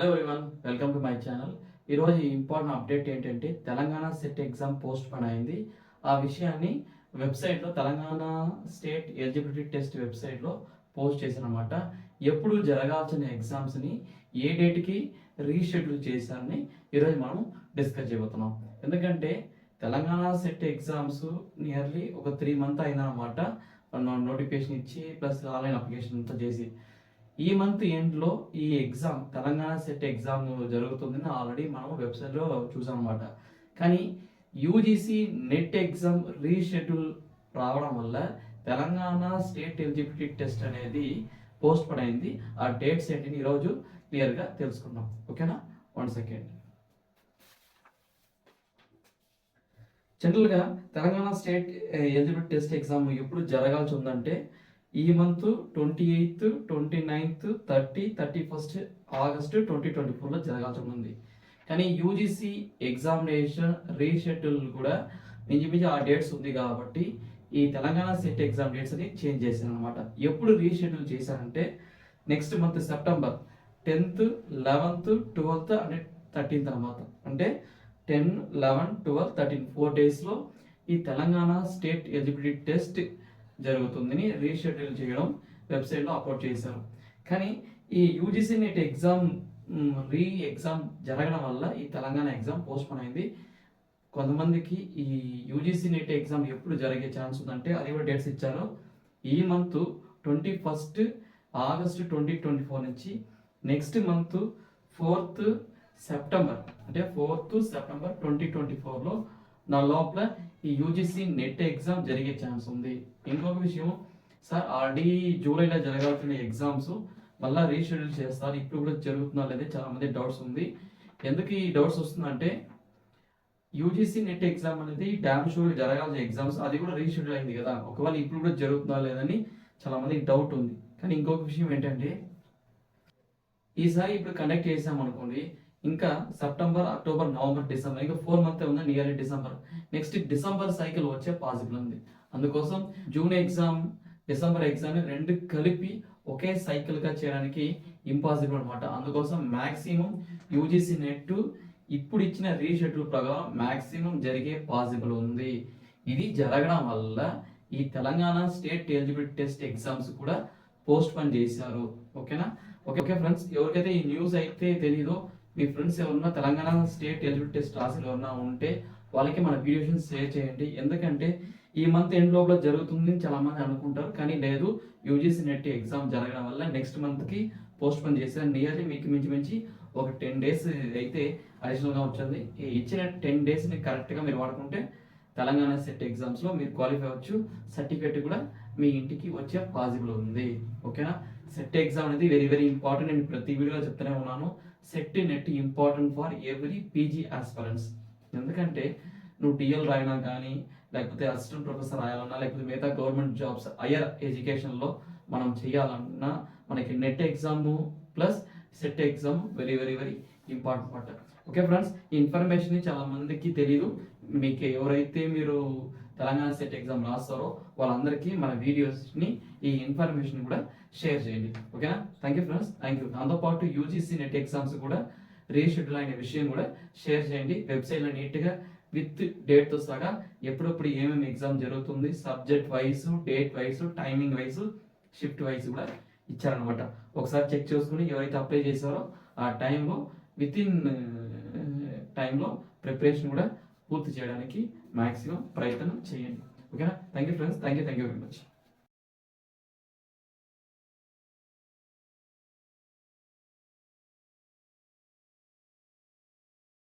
Hello everyone, welcome to my channel. ఈరోజు important update ఏంటంటే Telangana set exam post phone అయింది. ఆ విషయాన్ని వెబ్సైట్లో తెలంగాణ స్టేట్ ఎలిజిబిలిటీ టెస్ట్ వెబ్సైట్లో పోస్ట్ చేశారనమాట. ఎప్పుడు జరగాల్సిన ఎగ్జామ్స్ని ఏ డేట్కి రీషెడ్యూల్ చేశారని ఈరోజు మనం డిస్కస్ చేయబోతున్నాం. ఎందుకంటే తెలంగాణ సెట్ ఎగ్జామ్స్ నియర్లీ ఒక 3 months అయిందనమాట. నోటిఫికేషన్ ఇచ్చి ప్లస్ ఆన్లైన్ అప్లికేషన్ అంతా చేసి ఈ మంత్ ఎండ్లో ఈ ఎగ్జామ్ తెలంగాణ సెట్ ఎగ్జామ్ జరుగుతుందని ఆల్రెడీ మనం వెబ్సైట్లో చూసాం అనమాట. కానీ యూజీసీ నెట్ ఎగ్జామ్ రీషెడ్యూల్ రావడం వల్ల తెలంగాణ స్టేట్ ఎలిజిబిలిటీ టెస్ట్ అనేది పోస్ట్ పోన్ అయింది. ఆ డేట్స్ ఏంటిని ఈరోజు క్లియర్గా తెలుసుకుందాం. ఓకేనా, 1 second. జనరల్గా Telangana state eligibility test exam ఎప్పుడు జరగాల్సి ఉందంటే ఈ month 28th, 29th, 30, 31st August 2024లో జరగాల్సి ఉంది. కానీ యూజీసీ ఎగ్జామినేషన్ రీషెడ్యూల్ కూడా మించిమించి ఆ డేట్స్ ఉంది కాబట్టి ఈ తెలంగాణ సెట్ ఎగ్జామ్ డేట్స్ అని చేంజ్ చేశారు అనమాట. ఎప్పుడు రీషెడ్యూల్ చేశారంటే next month September 10th, 11th, 12th and 13th అనమాట. అంటే 10, 11, 12, 13 4 daysలో ఈ తెలంగాణ స్టేట్ ఎలిజిబిలిటీ టెస్ట్ జరుగుతుందని రీషెడ్యూల్ చేయడం వెబ్సైట్లో అప్లోడ్ చేశారు. కానీ ఈ యూజీసీ నెట్ ఎగ్జామ్ ఎగ్జామ్ జరగడం వల్ల ఈ తెలంగాణ ఎగ్జామ్ పోస్ట్ పోన్ అయింది. కొంతమందికి ఈ యూజీసీ నెట్ ఎగ్జామ్ ఎప్పుడు జరిగే ఛాన్స్ ఉందంటే అది కూడా డేట్స్ ఇచ్చారు. ఈ మంత్ 21st August 2024 నుంచి నెక్స్ట్ మంత్ 4th September అంటే 4th September 2024లో నా లోపల ఈ యూజీసీ నెట్ ఎగ్జామ్ జరిగే ఛాన్స్ ఉంది. ఇంకొక విషయం సార్, ఆల్రెడీ జూలైలో జరగాల్సిన ఎగ్జామ్స్ మళ్ళీ రీషెడ్యూల్ చేస్తారు, ఇప్పుడు కూడా జరుగుతుందా లేదా చాలా మంది డౌట్స్ ఉంది. ఎందుకు ఈ డౌట్స్ వస్తుందంటే యూజీసీ నెట్ ఎగ్జామ్ అనేది డ్యామ్ షూర్ జరగాల్సిన ఎగ్జామ్స్, అది కూడా రీషెడ్యూల్ అయింది కదా, ఒకవేళ ఇప్పుడు కూడా జరుగుతుందా లేదని చాలా మందికి డౌట్ ఉంది. కానీ ఇంకొక విషయం ఏంటంటే ఈసారి ఇప్పుడు కండక్ట్ చేసామనుకోండి, ఇంకా సెప్టెంబర్, అక్టోబర్, నవంబర్, డిసెంబర్, ఇంకా 4 months ఉంది, nearly December. Next December cycle వచ్చే పాసిబుల్ ఉంది. అందుకోసం జూన్ ఎగ్జామ్, డిసెంబర్ ఎగ్జామ్ రెండు కలిపి ఒకే సైకిల్గా చేయడానికి ఇంపాసిబుల్ అనమాట. అందుకోసం మ్యాక్సిమం యూజీసీ నెట్ ఇప్పుడు ఇచ్చిన రీషెడ్యూల్ ప్రకారం మ్యాక్సిమం జరిగే పాసిబుల్ ఉంది. ఇది జరగడం వల్ల ఈ Telangana state eligibility test exams కూడా పోస్ట్ పోన్ చేశారు. ఓకేనా, ఓకే ఫ్రెండ్స్, ఎవరికైతే ఈ న్యూస్ అయితే తెలీదో, మీ ఫ్రెండ్స్ ఎవరన్నా తెలంగాణ స్టేట్ ఎలిజిబిలిటీ టెస్ట్ రాసి ఎవరన్నా ఉంటే వాళ్ళకి మన వీడియోస్ షేర్ చేయండి. ఎందుకంటే ఈ మంత్ ఎండ్ లోపల జరుగుతుంది చాలా మంది అనుకుంటారు, కానీ లేదు, యూజీసీ నెట్ ఎగ్జామ్ జరగడం వల్ల నెక్స్ట్ మంత్కి పోస్ట్ పోన్ చేశారు. నియర్లీ మీకు మించి ఒక 10 days అయితే అడిషనల్గా వచ్చింది. ఈ ఇచ్చిన 10 daysని కరెక్ట్గా మీరు వాడుకుంటే తెలంగాణ సెట్ ఎగ్జామ్స్లో మీరు క్వాలిఫై అవ్వచ్చు. సర్టిఫికేట్ కూడా మీ ఇంటికి వచ్చే పాసిబుల్ ఉంది. ఓకేనా, సెట్ ఎగ్జామ్ అనేది వెరీ వెరీ ఇంపార్టెంట్. నేను ప్రతి వీడియోలో చెప్తూనే ఉన్నాను, set net important for every PG aspirants. ఎందుకంటే నువ్వు డిఎల్ రాయినా కానీ, లేకపోతే అసిస్టెంట్ ప్రొఫెసర్ రాయాలన్నా, లేకపోతే మిగతా గవర్నమెంట్ జాబ్స్ హైయర్ ఎడ్యుకేషన్లో మనం చేయాలన్నా మనకి net exam plus set exam very very very important part. Okay friends, ఈ ఇన్ఫర్మేషన్ చాలా మందికి తెలియదు. మీకు ఎవరైతే మీరు తెలంగాణ సెట్ ఎగ్జామ్ రాస్తారో వాళ్ళందరికీ మన వీడియోస్ని ఈ ఇన్ఫర్మేషన్ కూడా షేర్ చేయండి. ఓకేనా, thank you friends, thank you. దాంతోపాటు యూజీసీ నెట్ ఎగ్జామ్స్ కూడా రీషెడ్యూల్ అయిన విషయం కూడా షేర్ చేయండి. వెబ్సైట్లో నీట్గా విత్ డేట్తో సగా ఎప్పుడప్పుడు ఏమేమి ఎగ్జామ్ జరుగుతుంది, subject wise, date wise, timing wise, shift wise కూడా ఇచ్చారనమాట. ఒకసారి చెక్ చేసుకుని ఎవరైతే అప్లై చేశారో ఆ టైంలో విత్ ఇన్ టైంలో ప్రిపరేషన్ కూడా పూర్తి చేయడానికి మ్యాక్సిమం ప్రయత్నం చేయండి. ఓకేనా, thank you friends, thank you very much.